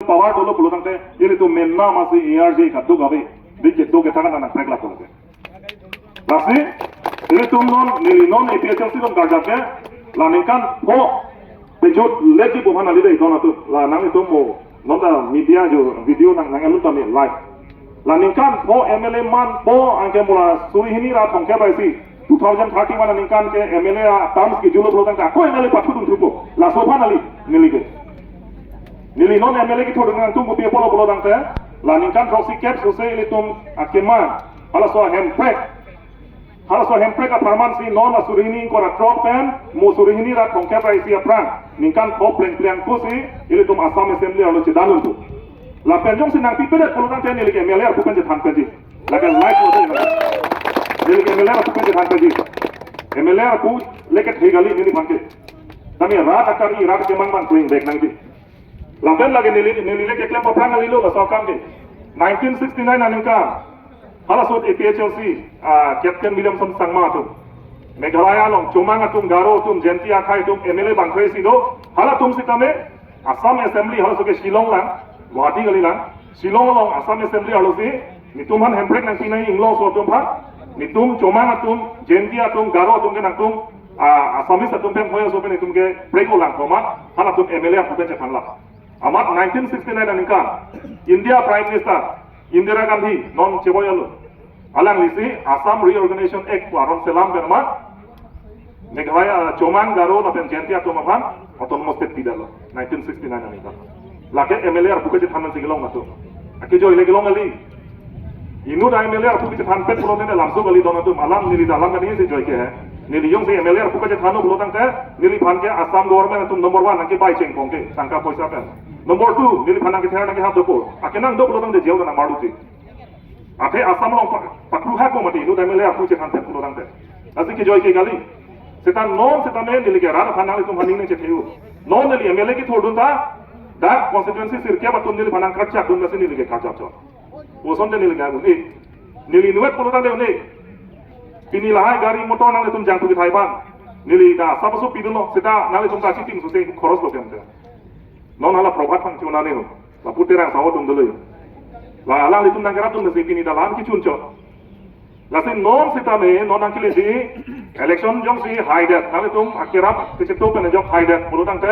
Power dulu puluh tangte, ini tuh menna masih ERJ kadu gawe, dikit do kita kan anak break lah puluh. Lasi, ini tuh non APHL sih dong kerjanya, laningkan po, pejut lagi bukan ali deh itu tuh, lah nang itu mo, nonton media jo video nang lu tuh live, laningkan po MLA man po angke mula suri ini rat angke baisi, 2031 laningkan ke MLA terms ke julo puluh tangte, aku MLA patu tuh tuh, lah sopan ali nilige. Nili non MLA ki thodu nang tum bupi polo polo dang te laningkan proxy cap susai litum akema hala so hemprek a parman si non asurini ko ra drop pen mo surini ra kongke pra isi aprang ningkan ko plan ko si ilitum Assam Assembly alo chidanun tu la penjong si nang pipede polo dang te nili ke MLA ku penje than penji la ke live lo de nili ke MLA ku penje than penji MLA ku leket hegali nili banke tami rat akari rat ke man going back nang ti Lamben lagi nili ke klaim perang nalilu la sokam ke 1969 aningka halasot APHLC Captain Williamson sangma tu Meghalaya long chomang atum garo tum jenti akai tum MLA bangkrai si do hala tum sikame Assam Assembly halasot ke Shillong lang Guwahati gali lang Shillong long Assam Assembly halosi nitum han hemprek nang sinai inglo so tum ha nitum chomang atum jenti atum garo atum ke nang tum Assamese atum pem hoya so pe nitum ke break lang komat hala tum MLA atum pe phanla Amat 1969 aningka India Prime Minister Indira Gandhi non cheboyalu alang lisi Assam Reorganization Act waron selam berma Meghalaya Chomang Garo na pen jenti atom aphan autonomous state tidalo 1969 aningka lake MLA ar buka jithanan sigilong matu ake jo ile gilong ali inu da MLA ar buka jithan pet pulo ne lamso gali donatu alam nili dalam kani se joy ke hai nili yong se MLA ar buka jithanu pulo tang te nili phan ke Assam government atum number 1 angke bai cheng pongke tangka poisa pen Nomor 2, nili panang ke thera nang ha dopo. Akenang do pulotang de jeu na maruti. Ate Assam long pakru ha ko mati nu damele apu che khante pulotang te. Asi ke joy ke gali. Setan non setame nili ke rar panang tum haning ne che theu. Non nili MLA ki thodun ta da constituency sirke batum nili panang khatcha dun nasi nili ke khatcha cho. Oson de nili ga gu ni. Nili nuet pulotang de ne. Pini lahai gari motor nang tum jang tu ki thaiban. Nili da sabasu piduno seta nali tum ta chiting su se khoros lo kemte. Non hala probat pang chuna ne ho la puterang sawo tum dele la alang litum nang keratum ne sepini dalan ki chuncho la sin non sitame non angkile di election jong si haidet nang litum akirap te cheto pe ne jong haidet pulutang te